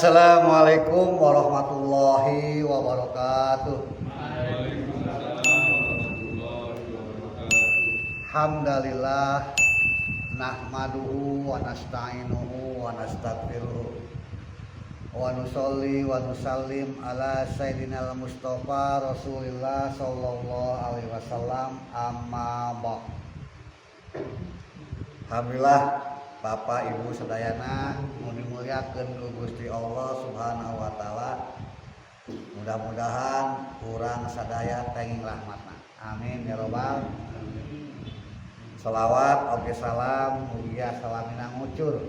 Assalamualaikum warahmatullahi wabarakatuh. Alhamdulillah nahmaduhu wa nasta'inuhu wa nastaghfiruh wa nusolli wa nusallim ala sayyidinal mustafa rasulillah sallallahu alaihi wasallam amma ba'd. Alhamdulillah Bapak Ibu sedayana muliakeun ku Gusti Allah Subhanahu wa taala. Mudah-mudahan urang sadaya tenging rahmatna. Amin ya robbal. Salawat oge salam mugia salamina ngucur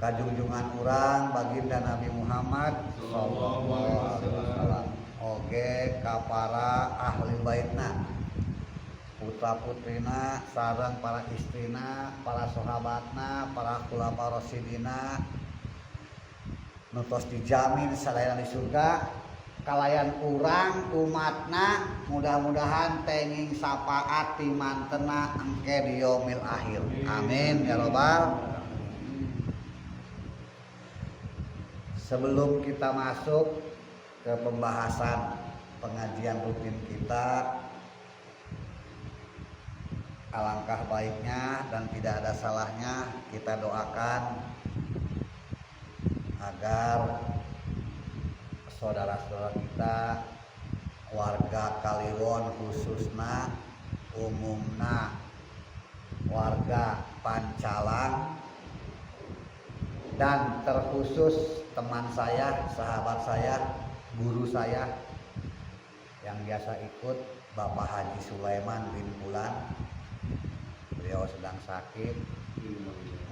ka junjungan urang baginda Nabi Muhammad sallallahu alaihi wasallam oge ka para ahli baitna, putra-putrina sareng para istrina, para sahabatna, para khulafa rasyidina nu tos dijamin sadayana di surga kalayan urang umatna. Mudah-mudahan tenging syafaat ti mantena engke di yaumil akhir. Amin ya robbal. Sebelum kita masuk ke pembahasan pengajian rutin kita, alangkah baiknya dan tidak ada salahnya kita doakan agar saudara-saudara kita, warga Kaliwon khususna, umumna warga Pancalang, dan terkhusus teman saya, sahabat saya, guru saya yang biasa ikut, Bapak Haji Sulaiman bin Bulan. Beliau sedang sakit.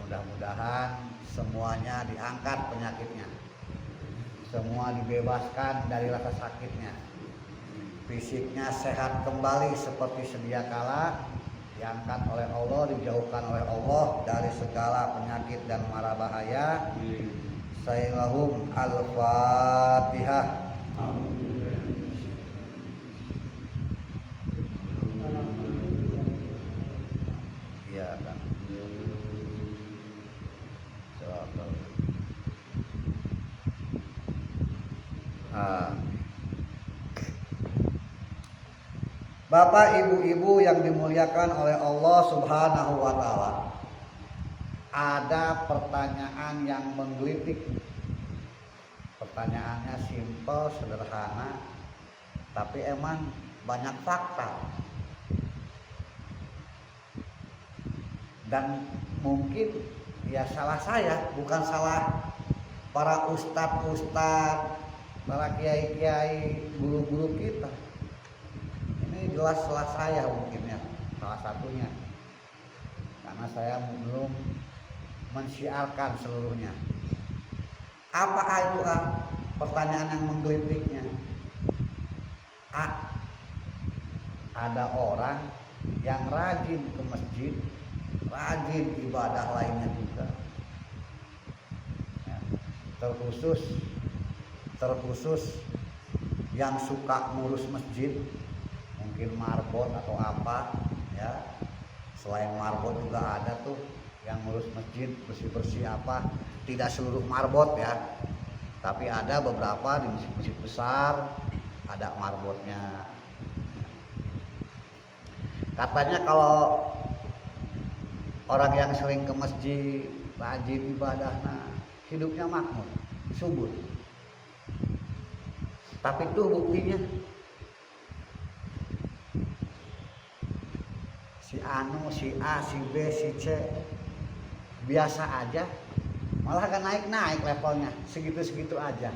Mudah-mudahan semuanya diangkat penyakitnya, semua dibebaskan dari rasa sakitnya, fisiknya sehat kembali seperti sedia kala, diangkat oleh Allah, dijauhkan oleh Allah dari segala penyakit dan mara bahaya. Sayyidahum al-Fatihah. Ya kan. Bapak ibu-ibu yang dimuliakan oleh Allah Subhanahu wa taala, ada pertanyaan yang menggelitik. Pertanyaannya simpel, sederhana, tapi emang banyak fakta. Dan mungkin ya salah saya, bukan salah para ustadz-ustadz, para kiai-kiai, guru-guru kita. Ini jelas salah saya mungkin ya, salah satunya. Karena saya belum mensiarkan seluruhnya. Apa itu pertanyaan yang menggelitiknya? Ada orang yang rajin ke masjid, rajin ibadah lainnya juga. Ya, terkhusus yang suka ngurus masjid, mungkin marbot atau apa ya. Selain marbot juga ada tuh yang ngurus masjid, bersih-bersih apa. Tidak seluruh marbot ya, tapi ada beberapa di masjid-masjid besar ada marbotnya. Katanya kalau orang yang sering ke masjid, rajin ibadah, hidupnya makmur, subur. Tapi itu buktinya si Anu, si A, si B, si C biasa aja, malah kan naik levelnya, segitu-segitu aja.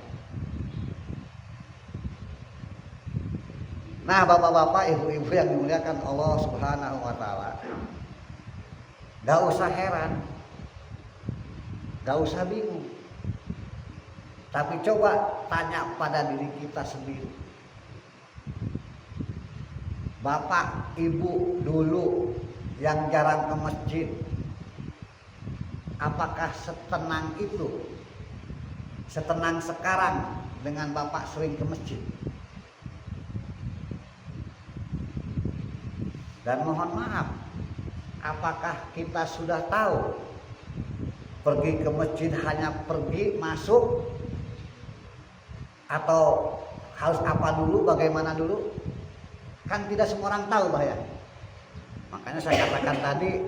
Nah, bapak-bapak, ibu-ibu yang dimuliakan Allah Subhanahu wa taala, gak usah heran, gak usah bingung, tapi coba tanya pada diri kita sendiri. Bapak, ibu dulu yang jarang ke masjid, apakah setenang itu, setenang sekarang dengan bapak sering ke masjid? Dan mohon maaf, apakah kita sudah tahu Pergi ke masjid hanya pergi masuk atau harus apa dulu, bagaimana dulu? Kan tidak semua orang tahu bahaya. Makanya saya katakan tadi,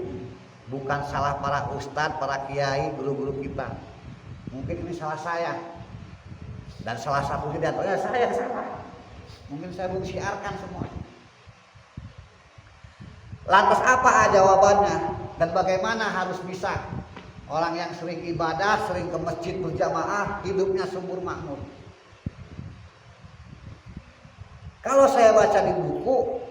bukan salah para ustadz, para kiai, guru-guru kita. Mungkin ini salah saya. Dan salah satunya di antaranya saya yang salah. Mungkin saya belum siarkan semua. Lantas apa jawabannya? Dan bagaimana harus bisa orang yang sering ibadah, sering ke masjid berjamaah, hidupnya subur makmur? Kalau saya baca di buku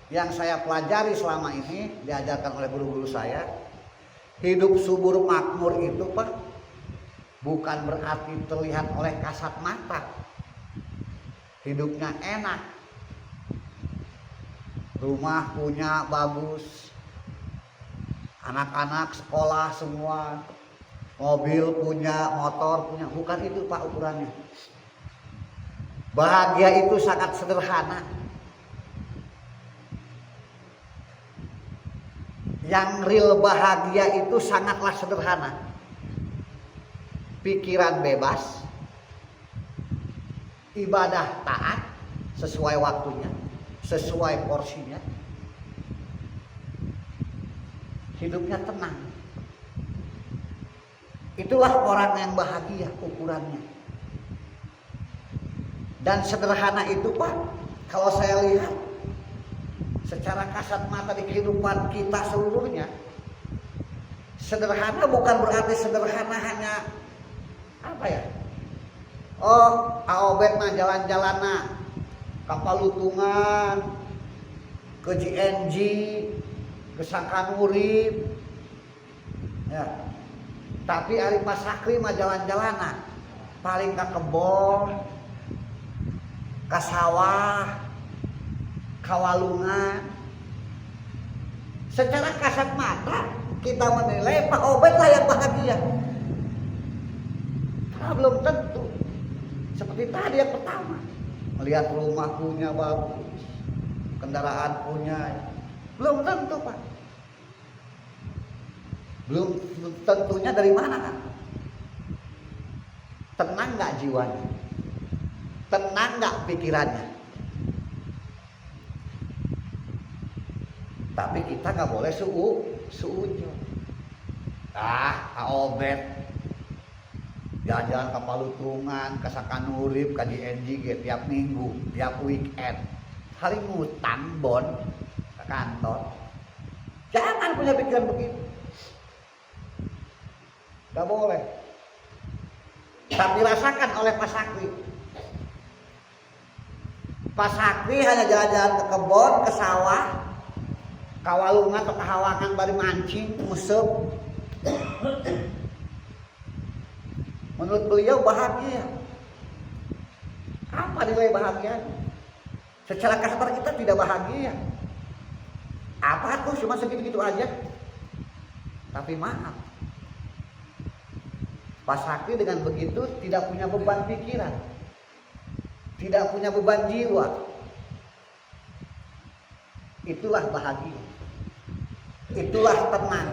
yang saya pelajari selama ini, diajarkan oleh guru-guru saya, hidup subur makmur itu Pak, bukan berarti terlihat oleh kasat mata. Hidupnya enak, rumah punya bagus, anak-anak sekolah semua, mobil punya, motor punya. Bukan itu Pak ukurannya. Bahagia itu sangat sederhana. Yang real bahagia itu sangatlah sederhana. Pikiran bebas, ibadah taat sesuai waktunya, sesuai porsinya, hidupnya tenang. Itulah orang yang bahagia ukurannya. Dan sederhana itu Pak, kalau saya lihat secara kasat mata di kehidupan kita seluruhnya, sederhana bukan berarti sederhana hanya apa ya? Oh, aobet mah jalan-jalan kapal lutungan, ke GNG, ke Sangkanurip, ya. Tapi ari pasakri mah jalan-jalan paling ke kebon, ke sawah, kawalungan. Secara kasat mata kita menilai Pak Obed lah yang bahagia. Nah, belum tentu. Seperti tadi yang pertama, melihat rumah punya bagus, kendaraan punya, belum tentu Pak. Belum tentunya dari mana kan? Tenang nggak jiwanya? Tenang nggak pikirannya? Tapi kita nggak boleh suujon. Obet jalan-jalan kapal lutungan, ke Sangkanurip, ke GNG tiap minggu, tiap weekend. Hari ngutang bon ke kantor. Jangan punya pikiran begitu. Gak boleh. Tapi rasakan oleh Pak Sakri. Pak Sakri hanya jalan-jalan ke kebon, ke sawah, kawalungan atau kehawangan bari mancing, musep. Menurut beliau bahagia. Apa nilai bahagia? Secara kasar kita tidak bahagia. Apa tuh cuma segitu-gitu aja. Tapi maaf, Pak Sakri dengan begitu tidak punya beban pikiran, tidak punya beban jiwa. Itulah bahagia. Itulah tenang.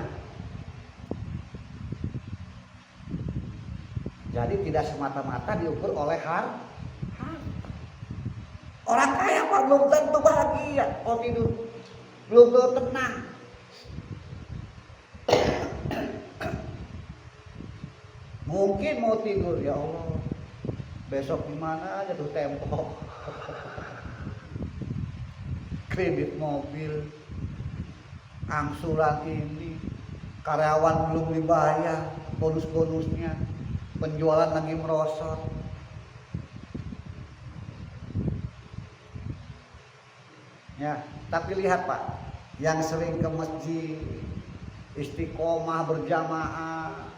Jadi tidak semata-mata diukur oleh harta. Orang kaya Pak belum tentu bahagia kalau tidur, belum tentu tenang. Mungkin mau tidur, ya Allah, besok gimana jatuh tempo, kredit mobil, angsuran ini, karyawan belum dibayar, bonus-bonusnya, penjualan lagi merosot. Ya, tapi lihat Pak, yang sering ke masjid, istiqomah berjamaah,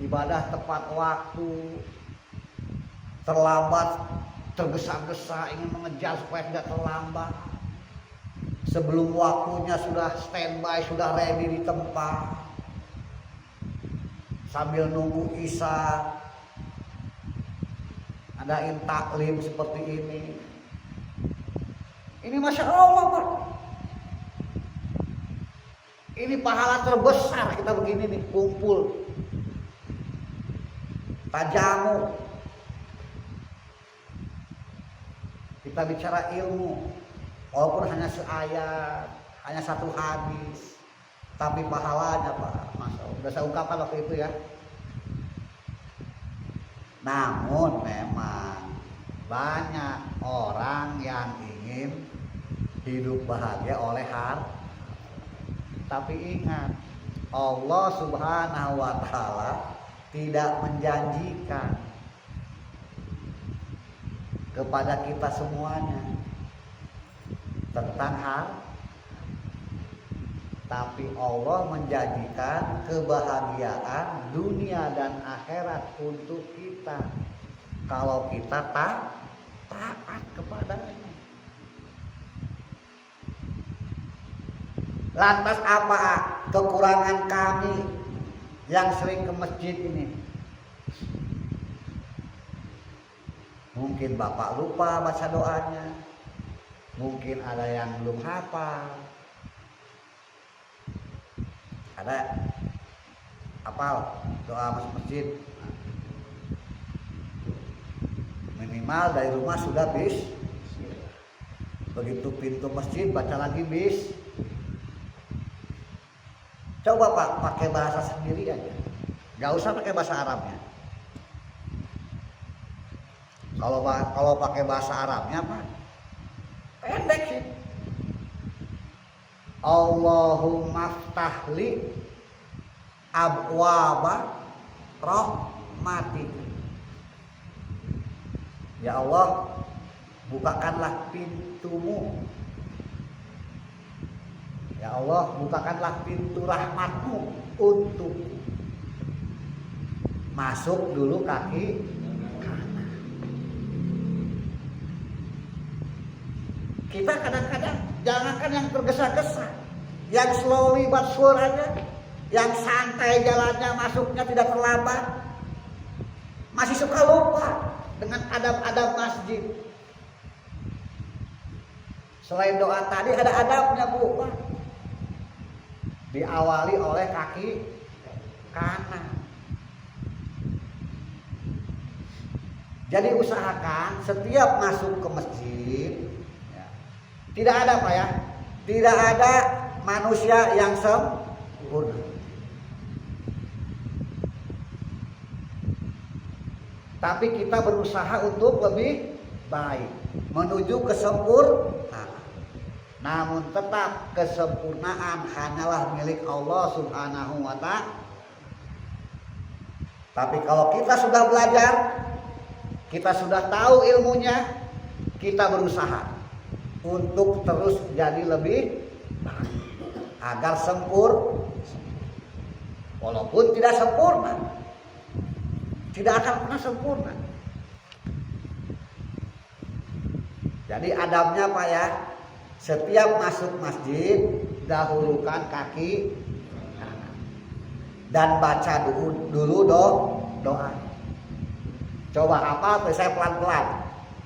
ibadah tepat waktu, terlambat, tergesa-gesa ingin mengejar supaya tidak terlambat. Sebelum waktunya sudah standby, sudah ready di tempat. Sambil nunggu isya, adain taklim seperti ini. Ini Masya Allah Pak. Ini pahala terbesar kita begini nih, kumpul tajamu, kita bicara ilmu, walaupun hanya seayat, hanya satu hadis, tapi pahalanya Pak, Masya Allah. Udah saya ungkapkan waktu itu ya. Namun memang banyak orang yang ingin hidup bahagia oleh harta. Tapi ingat, Allah Subhanahu wa Ta'ala tidak menjanjikan kepada kita semuanya tentang harta. Tapi Allah menjanjikan kebahagiaan dunia dan akhirat untuk kita kalau kita taat kepadanya. Lantas apa kekurangan kami yang sering ke masjid ini? Mungkin Bapak lupa baca doanya, mungkin ada yang belum hafal, ada hafal doa masuk masjid, minimal dari rumah sudah bis, begitu pintu masjid baca lagi bis. Coba Pak pakai bahasa sendiri aja, nggak usah pakai bahasa Arabnya. Kalau pakai bahasa Arabnya Pak pendek sih. Allahumma ftahli abwaba rahmatik. Ya Allah, bukakanlah pintumu. Ya Allah, bukakanlah pintu rahmatmu untuk masuk dulu kaki kanan. Kita kadang-kadang jangankan yang tergesa-gesa, yang slowly but sure aja, yang santai jalannya, masuknya tidak terlambat, masih suka lupa dengan adab-adab masjid. Selain doa tadi ada adabnya Bu, Pak. Diawali oleh kaki kanan. Jadi usahakan setiap masuk ke masjid ya, tidak ada Pak ya, tidak ada manusia yang sempurna. Tapi kita berusaha untuk lebih baik, menuju kesempurnaan. Namun tetap kesempurnaan hanyalah milik Allah Subhanahu wa Ta'ala. Tapi kalau kita sudah belajar, kita sudah tahu ilmunya, kita berusaha untuk terus jadi lebih baik agar sempurna. Walaupun tidak sempurna, tidak akan pernah sempurna. Jadi adabnya Pak ya, setiap masuk masjid dahulukan kaki kanan dan baca dulu doa. Coba hafal, saya pelan-pelan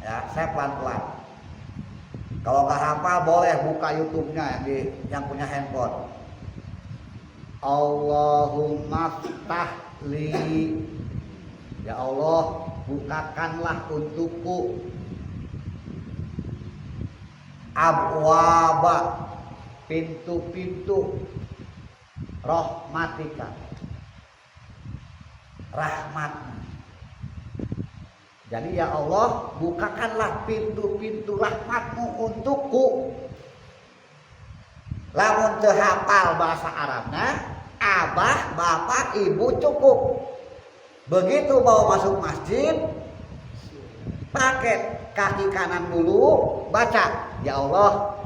ya, saya pelan-pelan. Kalau nggak hafal boleh buka YouTube-nya yang punya handphone. Allahumma ftahli, ya Allah bukakanlah untukku abwaba, pintu-pintu rahmatika, rahmatmu. Jadi ya Allah bukakanlah pintu-pintu rahmatmu untukku. Lamun teu hafal bahasa Arabnya, abah, bapak, ibu cukup. Begitu mau masuk masjid, pakai kaki kanan dulu, baca, ya Allah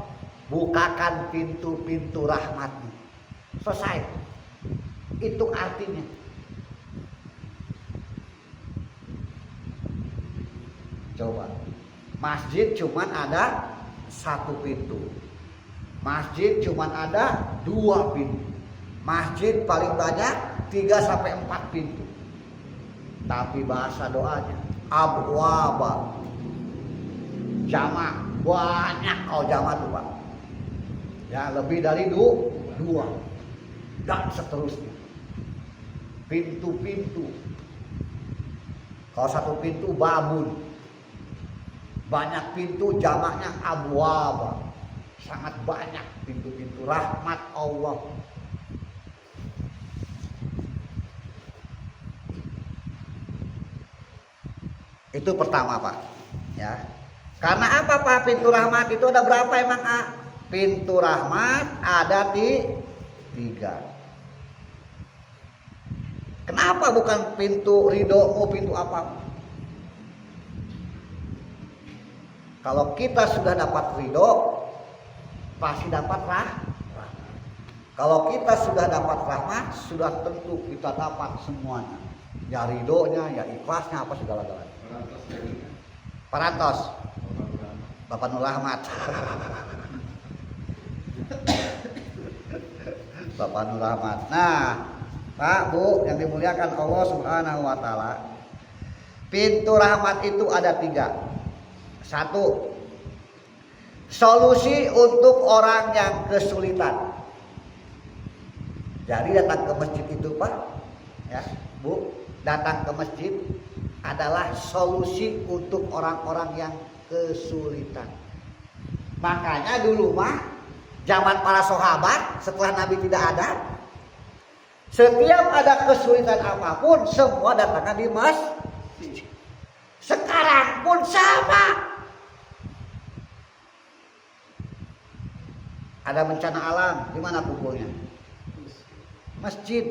bukakan pintu-pintu rahmatmu. Selesai. Itu artinya. Coba, masjid cuman ada satu pintu, masjid cuman ada 2 pintu, masjid paling banyak 3-4 pintu. Tapi bahasa doanya abwaba, jamak, banyak kalau jamak tuh Pak ya, lebih dari 2. dan seterusnya. Pintu-pintu. Kalau satu pintu babun, banyak pintu jamaknya abwaba. Sangat banyak pintu-pintu rahmat Allah. Itu pertama Pak. Ya. Karena apa Pak? Pintu rahmat itu ada berapa emang Pintu rahmat ada di 3. Kenapa bukan pintu ridho, pintu apa? Kalau kita sudah dapat ridho, pasti dapat rahmat. Kalau kita sudah dapat rahmat, sudah tentu kita dapat semuanya. Ya ridhonya, ya ikhlasnya, apa segala-galanya. Parantos. Bapak Nur Rahmat. Bapak Nur Rahmat. Nah, Pak, Bu, yang dimuliakan Allah Subhanahu wa taala. Pintu rahmat itu ada 3. 1. Solusi untuk orang yang kesulitan. Jadi datang ke masjid itu Pak, ya, Bu, datang ke masjid adalah solusi untuk orang-orang yang kesulitan. Makanya dulu mah zaman para sahabat setelah Nabi tidak ada, setiap ada kesulitan apapun semua datangkan di masjid. Sekarang pun sama. Ada bencana alam, di mana kumpulnya? Masjid.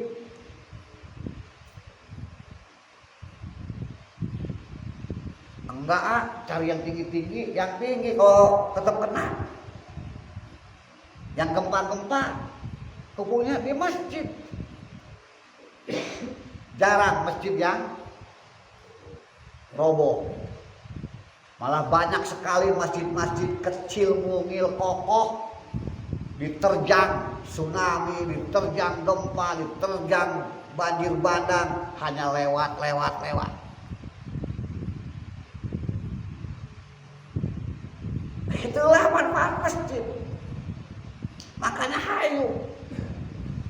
Enggak cari yang tinggi-tinggi, yang tinggi kok tetap kena. Yang gempa-gempa kumpulnya di masjid. Jarang masjid yang roboh. Malah banyak sekali masjid-masjid kecil mungil kokoh diterjang tsunami, diterjang gempa, diterjang banjir bandang, hanya lewat. Itulah manfaat masjid. Makanya hayu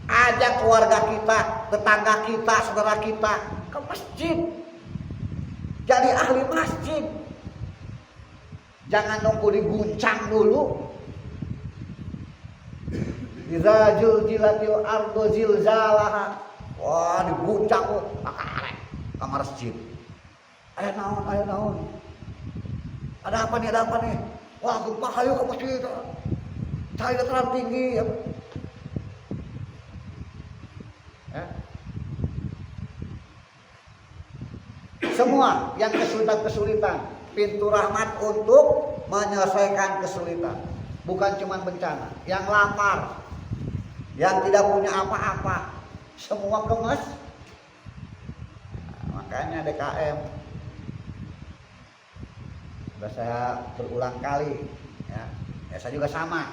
ajak keluarga kita, tetangga kita, saudara kita ke masjid. Jadi ahli masjid. Jangan nunggu diguncang dulu. Idza zulzilatil ardu zilzalaha. Wah, diguncang kok pakai kamar masjid. Ayo naon. Ada apa nih? Wah, gempa hayu ke masjid. Cahaya terang tinggi. Ya. Semua yang kesulitan, pintu rahmat untuk menyelesaikan kesulitan. Bukan cuma bencana, yang lapar, yang tidak punya apa-apa, semua ke masjid. Nah, makanya DKM sudah saya berulang kali, ya saya juga sama.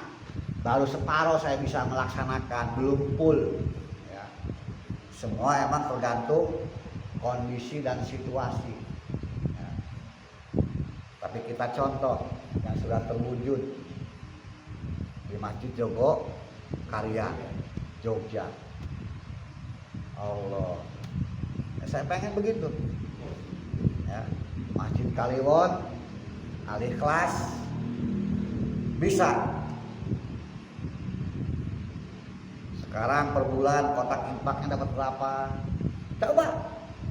Baru separuh saya bisa melaksanakan, belum full. Ya. Semua emang tergantung kondisi dan situasi. Ya. Tapi kita contoh yang sudah terwujud di Masjid Jogo Karya Jogja. Allah, ya, saya pengen begitu. Ya. Masjid Kaliwon, Al-Ikhlas bisa. Sekarang per bulan kotak infaknya dapat berapa? Coba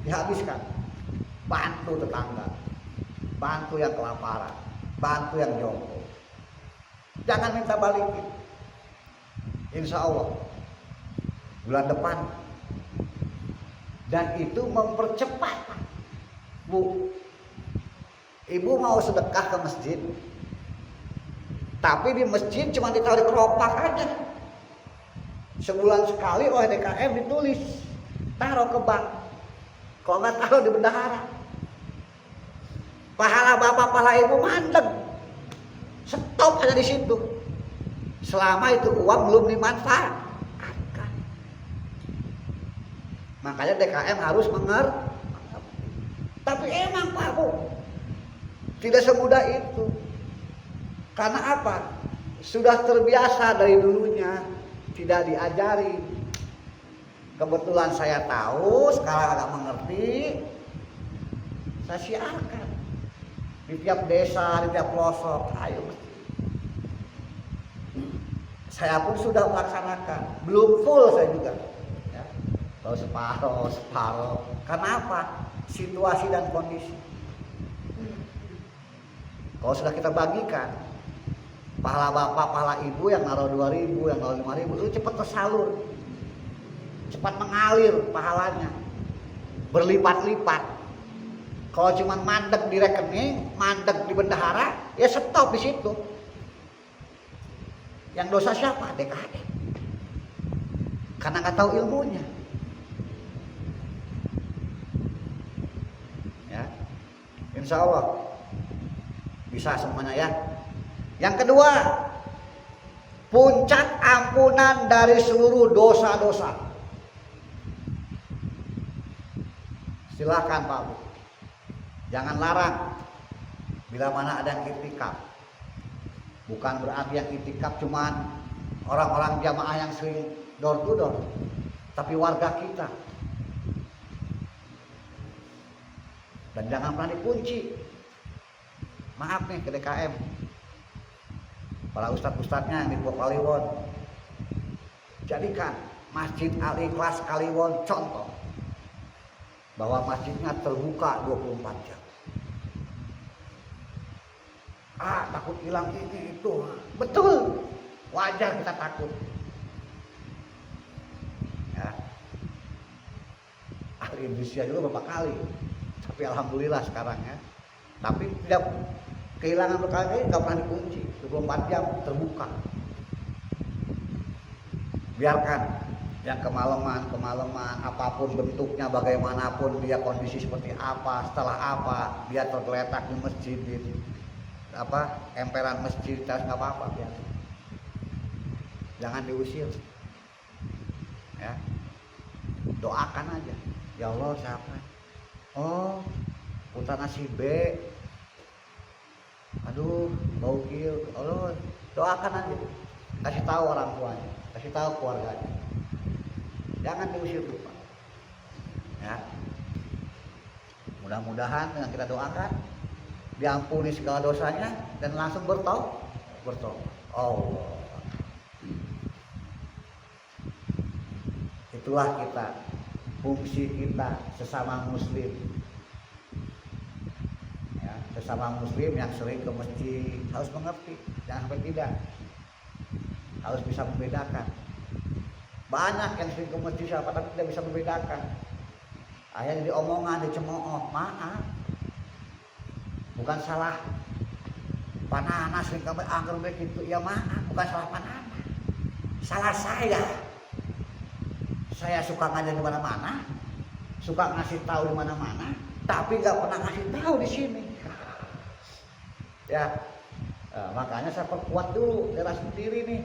dihabiskan. Bantu tetangga, bantu yang kelaparan, bantu yang jongkok. Jangan minta balikin. Insya Allah bulan depan. Dan itu mempercepat. Bu, ibu mau sedekah ke masjid, tapi di masjid cuma ditaruh di keropak aja. Sebulan sekali oleh DKM ditulis, taruh ke bank. Kalau nggak taruh di bendahara, pahala bapak, pahala ibu mandeg. Stop aja di situ. Selama itu uang belum dimanfaatkan. Makanya DKM harus mengerti. Tapi emang Pak Bu, tidak semudah itu. Karena apa? Sudah terbiasa dari dulunya, tidak diajari. Kebetulan saya tahu, sekarang agak mengerti, saya siarkan di tiap desa, di tiap pelosok. Ayo, saya pun sudah melaksanakan, belum full saya juga, ya. Kalau separuh. Karena apa? Situasi dan kondisi. Kalau sudah kita bagikan, pahala bapak, pahala ibu yang naruh 2.000, yang naruh 5.000, itu cepat tersalur, cepat mengalir pahalanya, berlipat-lipat. Kalau cuma mandek di rekening, mandek di bendahara, ya stop di situ. Yang dosa siapa? DKM. Karena nggak tahu ilmunya. Ya, insya Allah bisa semuanya ya. Yang kedua, puncak ampunan dari seluruh dosa-dosa. Silakan Pak Bu, jangan larang bila mana ada yang iktikaf. Bukan berarti yang iktikaf cuman orang-orang jamaah yang sering door to door, tapi warga kita. Dan jangan pernah dikunci. Maaf nih ke DKM, para ustadz-ustadznya yang di Kaliwon, jadikan Masjid Al-Ikhlas Kaliwon contoh bahwa masjidnya terbuka 24 jam. Takut hilang ini itu, betul, wajar kita takut. Ya, ahli Indonesia juga beberapa kali, tapi alhamdulillah sekarang ya. Tapi tidak kehilangan berkali-kali, nggak pernah dikunci, 24 jam terbuka. Biarkan yang kemalaman, apapun bentuknya, bagaimanapun dia kondisi seperti apa, setelah apa, dia tergeletak di masjid, di emperan masjid, nggak apa-apa, ya. Jangan diusir, ya. Doakan aja, ya Allah siapa? Oh, putra nasi B, aduh bau kieu, Allah, doakan aja, kasih tahu orang tuanya, kasih tahu keluarganya, jangan diusir dulu, Pak. Ya, mudah-mudahan dengan kita doakan diampuni segala dosanya dan langsung bertobat. Allah, itulah kita, fungsi kita sesama muslim. Sesama muslim yang sering ke masjid harus mengerti, jangan sampai tidak, harus bisa membedakan. Banyak yang sering ke masjid siapa tapi tidak bisa membedakan. Akhirnya jadi omongan, dicemooh. Maaf, bukan salah Panana sering ke angker gitu, ya maaf, bukan salah Panana, salah saya. Saya suka ngajar di mana-mana, suka ngasih tahu di mana-mana, tapi nggak pernah ngasih tahu di sini. Ya, makanya saya perkuat dulu daerah sendiri nih.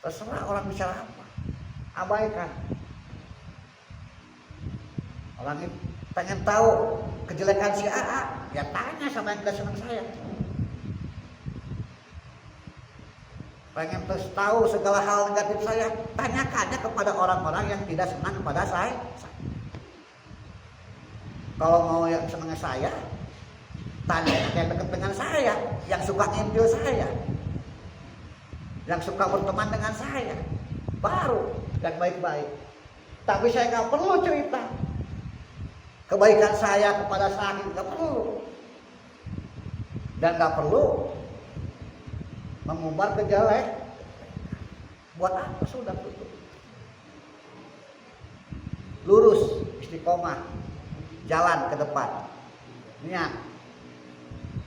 Terserah orang bicara apa, abaikan. Orang ini pengen tahu kejelekan si AA, ya tanya sama yang tidak senang saya. Pengen terus tahu segala hal negatif saya, tanyakannya kepada orang-orang yang tidak senang kepada saya. Kalau mau yang senang saya, tanya yang dekat dengan saya, yang suka ngintil saya, yang suka berteman dengan saya, baru yang baik-baik. Tapi saya nggak perlu cerita kebaikan saya kepada saya, nggak perlu, dan nggak perlu mengumbar kejelek. Buat apa? Sudah tutup. Lurus, istiqomah, jalan ke depan, niat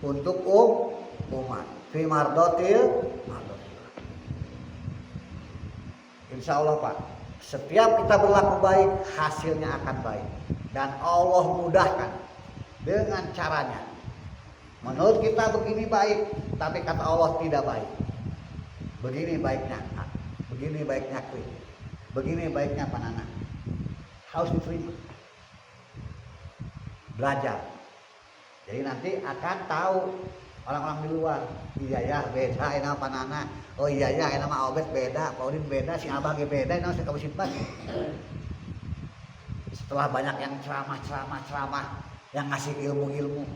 untuk umat. Fi mardotil, insya Allah Pak, setiap kita berlaku baik, hasilnya akan baik. Dan Allah mudahkan dengan caranya. Menurut kita begini baik, tapi kata Allah tidak baik. Begini baiknya, begini baiknya Kri, begini baiknya Panana. Harus diterima. Belajar. Jadi nanti akan tahu orang-orang di luar. Iya ya beda enak panana. Oh iya ya enak mah Obed beda, Pak Udin beda, si Abah ge beda, enak saya kabusipan. Setelah banyak yang ceramah yang ngasih ilmu-ilmu,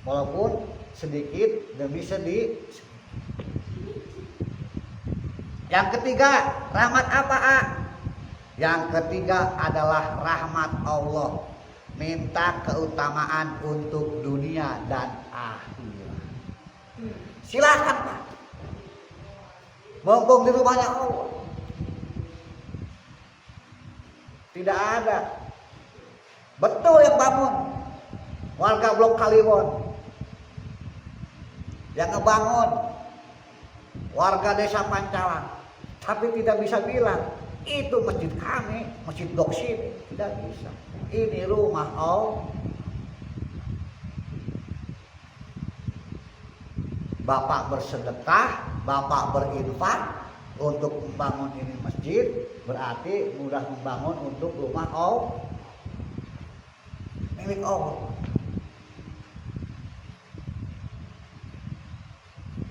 walaupun sedikit demi sedikit. Yang ketiga, rahmat apa? Yang ketiga adalah rahmat Allah. Minta keutamaan untuk dunia dan akhirat. Silakan Pak. Mumpung di rumahnya Allah. Tidak ada. Betul yang bangun. Warga Blok Kaliwon. Yang ngebangun. Warga Desa Pancalang. Tapi tidak bisa bilang itu masjid kami, masjid Blok sini. Tidak bisa. Ini rumah Allah. Bapak bersedekah, Bapak berinfak untuk membangun ini masjid, berarti mudah membangun untuk rumah Allah. Milik Allah.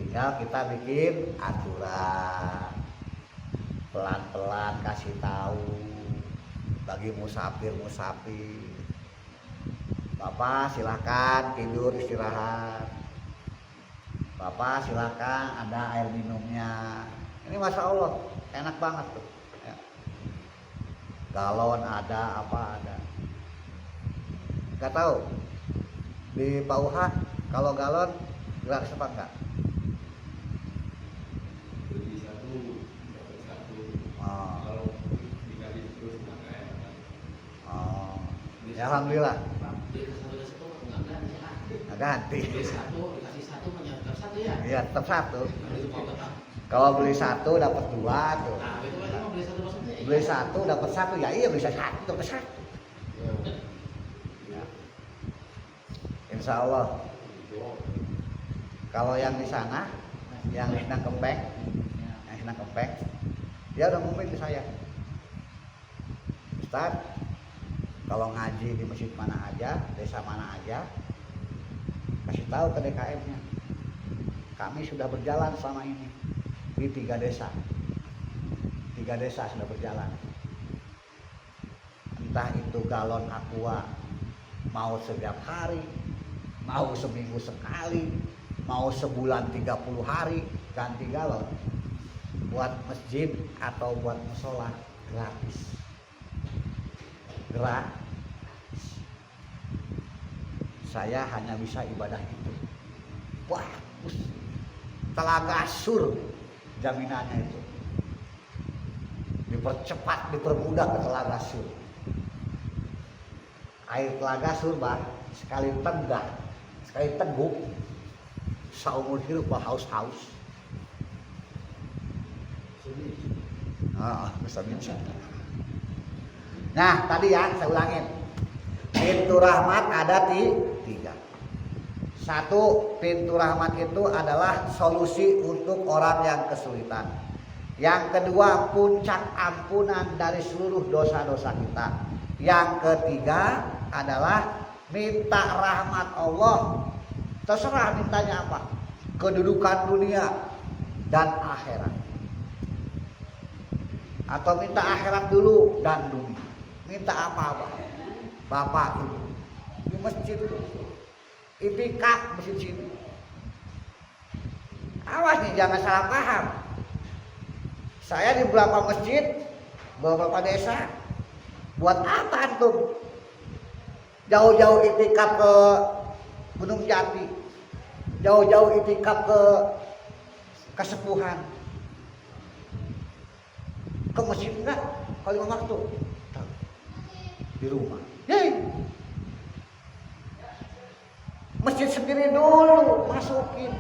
Tinggal kita bikin aturan. Pelan-pelan kasih tahu bagi musafir. Bapak silakan tidur istirahat. Bapak silakan ada air minumnya. Ini Masya Allah enak banget tuh. Ya. Galon ada, apa ada. Gak tahu di Pauha kalau galon gratis apa enggak? Beli satu, dapat satu. Oh. Kalau dikali terus maka enak. Oh. Ya, alhamdulillah. Beli satu nggak ganti lah. Nggak ganti. Beli satu dikasih satu menyerap satu ya. Iya tetap satu. Itu mau tetap. Kalau beli satu dapat dua tuh. Nah itu kan mau beli satu maksudnya. Beli satu dapat satu ya iya beli satu dapat satu. Ya. Insya Allah. Kalau yang di sana yang sedang kempeng, dia udah ngomongin ke saya, Ustaz, kalau ngaji di masjid mana aja, desa mana aja, kasih tahu ke DKM-nya. Kami sudah berjalan selama ini di 3 desa. 3 desa sudah berjalan. Entah itu galon aqua mau setiap hari, mau seminggu sekali, mau sebulan 30 hari ganti galon. Buat masjid atau buat musola gratis. Saya hanya bisa ibadah itu. Wah, Telaga Sur jaminannya itu. Dipercepat, dipermudah ke Telaga Sur. Air Telaga Sur bah, sekali tenggak, sekali teguk, saumur hidup bah haus-haus. Nah tadi ya saya ulangin, pintu rahmat ada 3. Satu, pintu rahmat itu adalah solusi untuk orang yang kesulitan. Yang kedua, puncak ampunan dari seluruh dosa-dosa kita. Yang ketiga adalah minta rahmat Allah. Terserah mintanya apa, kedudukan dunia dan akhirat. Atau minta akhirat dulu dan dunia. Minta apa-apa. Bapak Ibu di masjid itikaf masjid sini. Awas nih jangan salah paham. Saya di beberapa masjid, beberapa desa, buat apa antum? Jauh-jauh itikaf ke Gunung Jati, jauh-jauh itikaf ke Kesepuhan, ke masjid enggak? Kalau 5 waktu di rumah. Hei, masjid sendiri dulu masukin.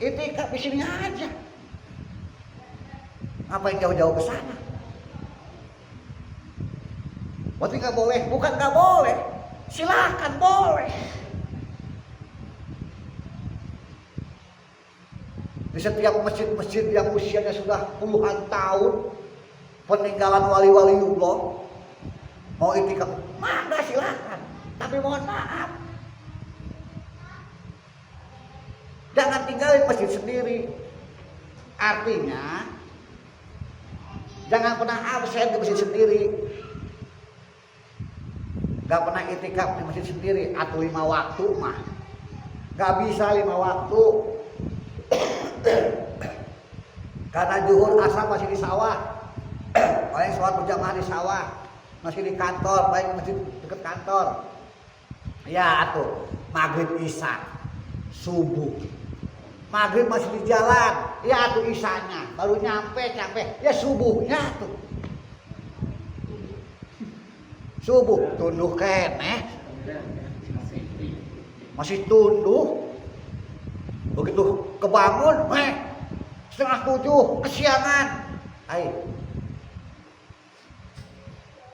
Itikaf di sini aja. Ngapain jauh-jauh ke sana? Berarti nggak boleh? Bukan nggak boleh. Silahkan boleh. Di setiap masjid-masjid yang usianya sudah puluhan tahun, peninggalan wali-waliullah, mau itikaf, mana silahkan. Tapi mohon maaf, Jangan tinggalin masjid sendiri. Artinya jangan pernah absen di masjid sendiri. Gak pernah itikaf di masjid sendiri. Atau 5 waktu mah gak bisa 5 waktu. Karena zuhur asar masih di sawah. Paling sholat berjamaah di sawah. Masih di kantor, paling masih dekat kantor. Ya atuh, maghrib isya, subuh. Maghrib masih di jalan, ya atuh isyanya. Baru nyampe, ya subuhnya tuh. Subuh, tunduh keneh. Masih tunduh. Begitu kebangun, 6:30, kesiangan. Ayo.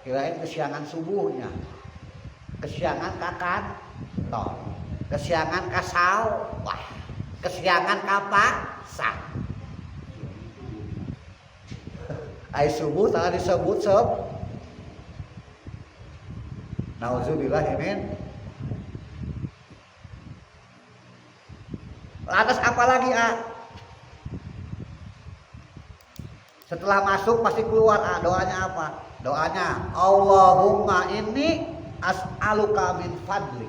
Kirain kesiangan subuhnya. Kesiangan ka kantor. Kesiangan ka sawah. Kesiangan ka pasar. Ayo subuh tanggal disebut sob. Nauzubillah min. Lantas apa lagi Setelah masuk pasti keluar doanya apa? Doanya Allahumma inni as'aluka min fadli.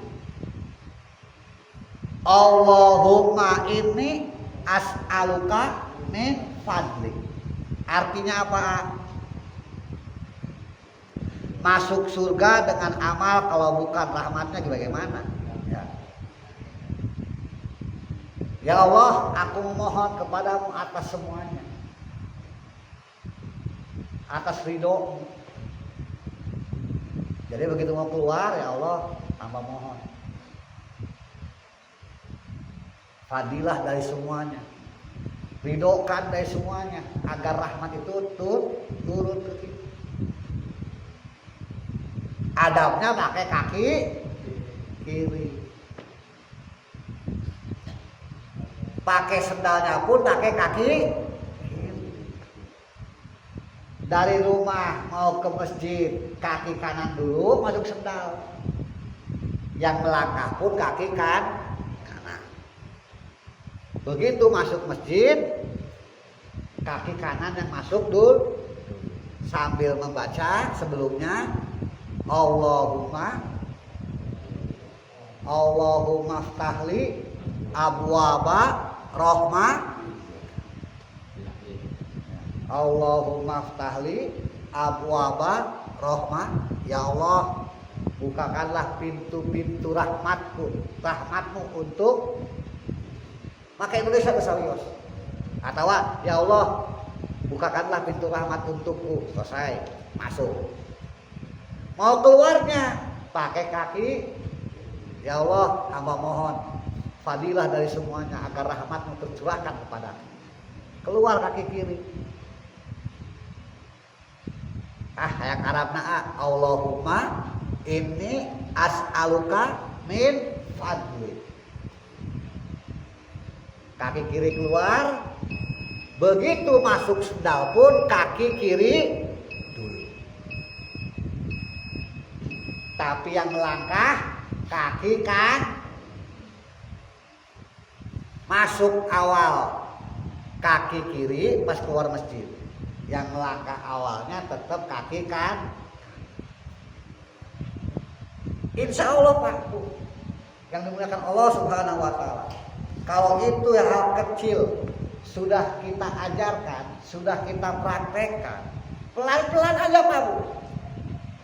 Allahumma inni as'aluka min fadli. Artinya apa? Masuk surga dengan amal, kalau bukan rahmatnya bagaimana? Ya Allah, aku memohon kepadamu atas semuanya, atas ridho. Jadi begitu mau keluar, ya Allah, hamba mohon fadilah dari semuanya, ridhokan dari semuanya, agar rahmat itu turun ke kita. Adabnya pakai kaki kiri, pakai sendalnya pun pakai kaki kiri. Dari rumah mau ke masjid kaki kanan dulu, masuk sendal. Yang melangkah pun kaki kanan. Begitu masuk masjid, kaki kanan yang masuk dulu, sambil membaca sebelumnya Allahumma ftahli abwaba rahmah. Allahumma ftahli abwaba rahmah. Ya Allah, bukakanlah pintu-pintu rahmatmu untuk maka Indonesia besarios. Atau ya Allah, bukakanlah pintu rahmat untukku. Selesai, masuk. Mau keluarnya pakai kaki, ya Allah, hamba mohon fadilah dari semuanya agar rahmatmu tercurahkan kepadaku. Keluar kaki kiri. Yang Arabna Allahumma inni as'aluka min fadli. Kaki kiri keluar. Begitu masuk sendal pun kaki kiri dulu. Tapi yang melangkah kaki kan masuk awal kaki kiri pas keluar masjid. Yang melangkah awalnya tetap kaki kan. Insya Allah Pak, yang dimuliakan Allah Subhanahu wa Ta'ala. Kalau itu hal kecil sudah kita ajarkan, sudah kita praktekkan, pelan-pelan aja Pak Bu.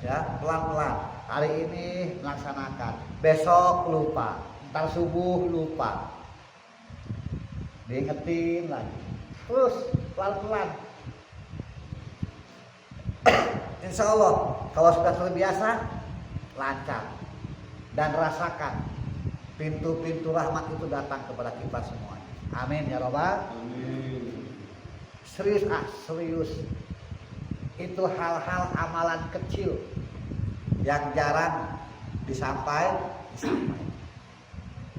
Ya, pelan-pelan. Hari ini melaksanakan, besok lupa, ntar subuh lupa. Diingetin lagi. Terus pelan-pelan. Insya Allah kalau sudah terbiasa lancar dan rasakan pintu-pintu rahmat itu datang kepada kita semuanya. Amin ya Rabbal. Serius serius. Itu hal-hal amalan kecil yang jarang disampaikan.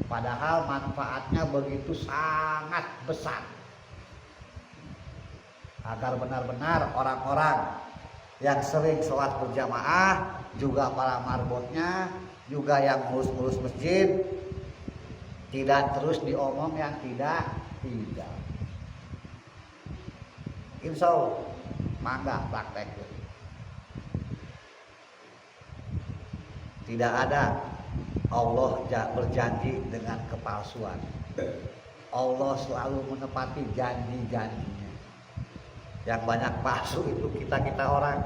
Padahal manfaatnya begitu sangat besar. Agar benar-benar orang-orang yang sering sholat berjamaah, juga para marbotnya, juga yang ngurus-ngurus masjid, Tidak terus diomong yang tidak. Insya Allah mangga praktek. Tidak ada Allah berjanji dengan kepalsuan. Allah selalu menepati janji-janjinya. Yang banyak palsu itu kita orang.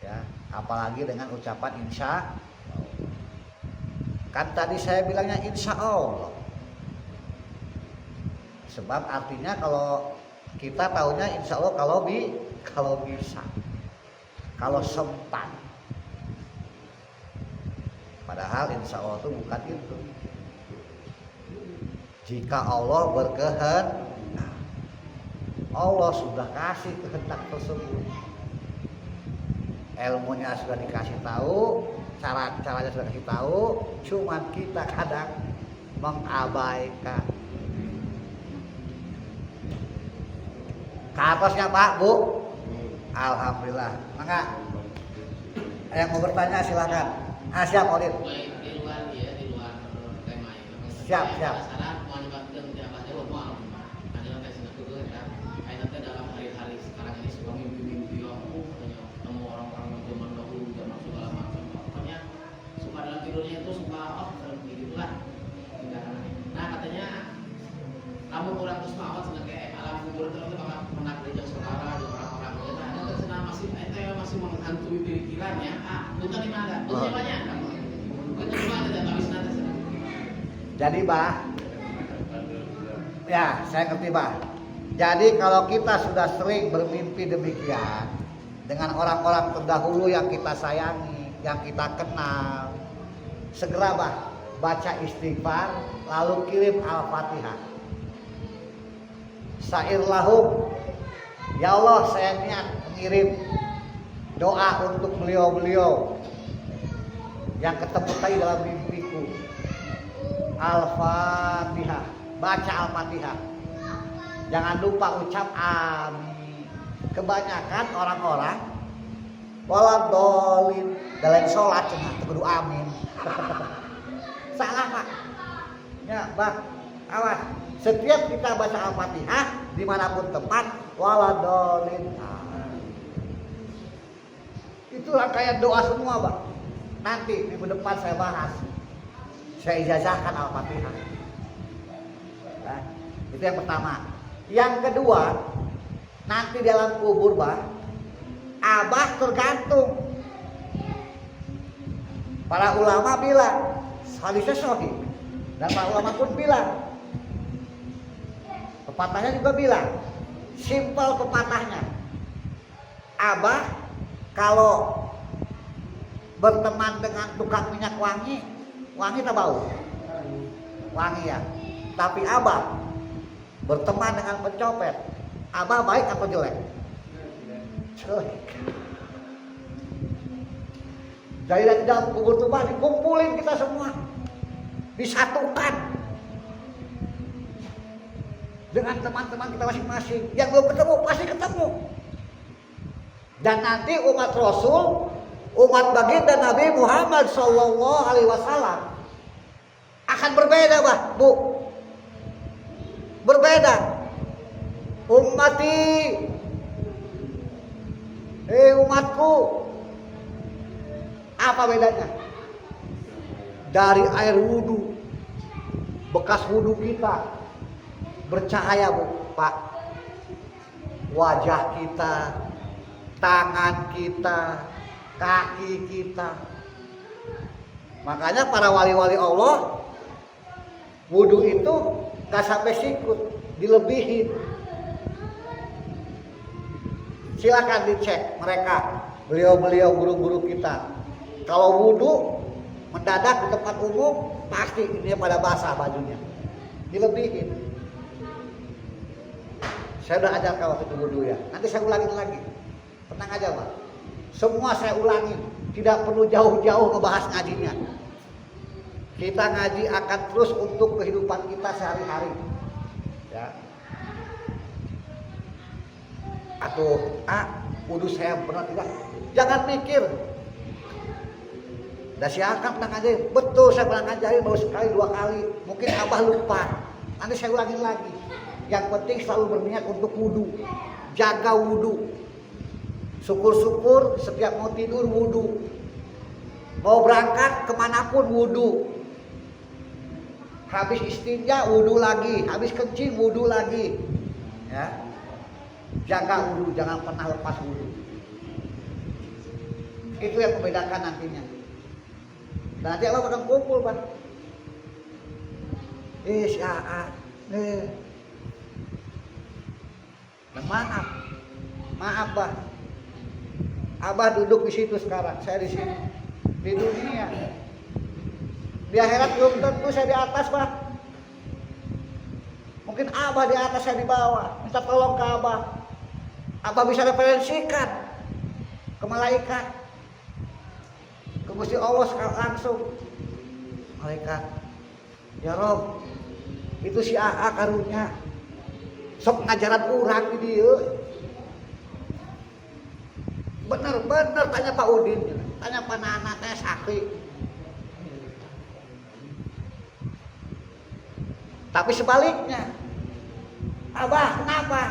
Ya, apalagi dengan ucapan insya. Kan tadi saya bilangnya insya Allah. Sebab artinya kalau kita tahunya insya Allah kalau bisa, kalau sempat. Padahal insya Allah itu bukan itu. Jika Allah berkehendak, Allah sudah kasih kehendak tersebut. Ilmunya sudah dikasih tahu, caranya sudah dikasih tahu, cuman kita kadang mengabaikan. Ke atasnya Pak, Bu. Alhamdulillah. Maka yang mau bertanya silakan. Siap Odin. Di luar tema ini. Siap. Saran mau nyebabkan dia bahasa mau. Ada yang kasih dulu ya. Kayaknya dalam hari-hari sekarang ini suka mimpi-mimpi aku katanya ketemu orang-orang yang zaman dahulu zaman segala macam. Pokoknya suka dalam tidurnya itu suka gitulah. Nah katanya kamu kurang terus mawat sebagai alam kubur itu bakal menak di saudara di orang-orang kita ada tersenang masih menghantui pikirannya. Bukan di mana? Bukan banyak. Bukan cuma ada habis nanti. Jadi Bah, ya saya ngerti Bah. Jadi kalau kita sudah sering bermimpi demikian dengan orang-orang terdahulu yang kita sayangi, yang kita kenal, segera Bah baca istighfar lalu kirim Al-Fatihah. Syair lahum, ya Allah saya niat mengirim doa untuk beliau-beliau yang ketemu tadi dalam mimpiku. Al-Fatihah, baca Al-Fatihah. Jangan lupa ucap amin. Kebanyakan orang-orang waladolin dalam sholat cenah kudu amin. Salah Pak. Ya Bah, awas. Setiap kita baca Al-Fatihah dimanapun tempat waladolin. Itu rangkaian doa semua Pak. Nanti minggu depan saya bahas. Saya ijazahkan Al-Fatihah. Nah, itu yang pertama. Yang kedua, nanti dalam kubur Bah, Abah tergantung. Para ulama bilang hadisnya sahih. Dan para ulama pun bilang, pepatahnya juga bilang, simpel pepatahnya. Abah kalau berteman dengan tukang minyak wangi, wangi tak bau? Wangi ya. Tapi Abah berteman dengan pencopet, Abah baik atau jelek? Jelek. Jadi dari dalam kubur itu Bah dikumpulin kita semua, disatukan dengan teman-teman kita masing-masing. Yang belum ketemu pasti ketemu. Dan nanti umat Rasul, umat baginda Nabi Muhammad Sallallahu Alaihi Wasallam akan berbeda Bah, Bu. Berbeda. Ummati, umatku. Apa bedanya? Dari air wudhu, bekas wudhu kita bercahaya Bu, Pak. Wajah kita, tangan kita, kaki kita. Makanya para wali-wali Allah wudhu itu gak sampai sikut, dilebihin. Silakan dicek mereka, beliau-beliau guru-guru kita. Kalau wudhu mendadak di tempat umum pasti ini pada basah bajunya, dilebihin. Saya udah ajarkan waktu itu wudhu ya. Nanti saya ulangin lagi. Tenang aja Pak. Semua saya ulangin. Tidak perlu jauh-jauh ngebahas ngajinya. Kita ngaji akan terus untuk kehidupan kita sehari-hari. Ya. Atau wudhu saya benar tidak? Jangan mikir. Dan si akang pernah ngajarin, betul saya pernah ngajarin baru sekali 2 kali. Mungkin abah lupa, nanti saya ulangin lagi. Yang penting selalu berniat untuk wudu, jaga wudu. Syukur-syukur setiap mau tidur wudu, mau berangkat kemanapun wudu. Habis istinja wudu lagi, habis kencing wudu lagi. Ya, jaga wudu, jangan pernah lepas wudu. Itu yang membedakan nantinya. Dan nanti Allah akan kumpul, Pak. Si AA, dan maaf, Pak. Abah duduk di situ sekarang, saya di sini, di dunia. Di akhirat belum tentu saya di atas, Pak. Mungkin Abah di atas, saya di bawah. Minta tolong ke Abah. Abah bisa referensikan ke malaikat, ke Gusti Allah langsung. Malaikat, ya Rob, itu si AA karunya sok ngajaran urang di dieu. Bener tanya Pak Udin, tanya Pak Nana, tanya Sakri. Tapi sebaliknya, Abah kenapa?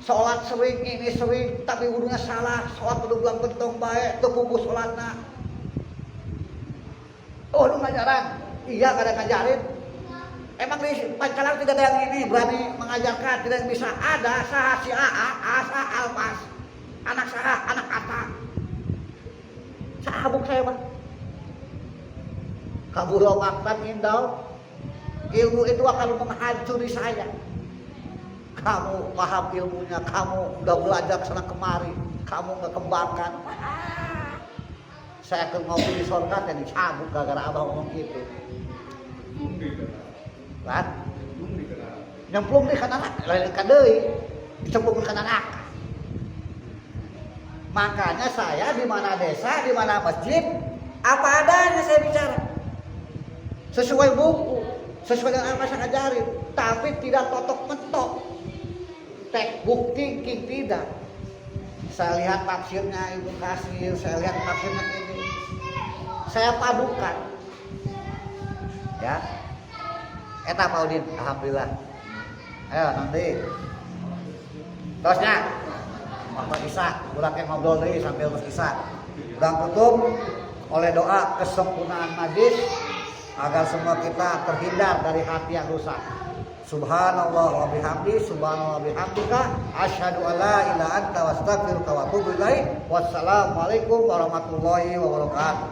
Sholat sering, ini sering, tapi wudunya salah. Sholat udah bilang bentong baik, tuh pupus sholatnya. Oh lu ngajaran? Iya kadang ngajarin. Emang di Pancalang tidak ada yang ini berani mengajarkan, tidak bisa. Ada saha si AA, asa alpas, anak saha, anak kata. Sahabuk saya Pak. Kaburo maktan indau. Ilmu itu akan menghancuri saya. Kamu paham ilmunya, kamu udah belajar kesana kemari, kamu nggak kembangkan. Saya akan ngopi di sorga dan dicabut gara-gara abah ngomong gitu. Kan? Nyemplung di kanan lain kadeuy, dicemplung ke kanan akal. Makanya saya di mana desa, di mana masjid, apa adanya saya bicara. Sesuai buku, sesuai dengan apa saya ajarin, tapi tidak totok-mentok. Textbook thinking tidak. Saya lihat tafsirnya Ibnu Katsir, saya lihat tafsirnya ini. Saya padukan. Ya. Eta Pak Udin, alhamdulillah. Ayo nanti. Terusnya Muhammad Isa, urang yang ngobrol deui sambil Mas Isa. Urang tutup oleh doa kesempurnaan majlis agar semua kita terhindar dari hati yang rusak. Subhanallah wa bihamdi, subhanallah wa bihamdika, asyhadu an la ilaha anta wa astaghfiruka wa atubu ilaik. Wassalamualaikum warahmatullahi wabarakatuh.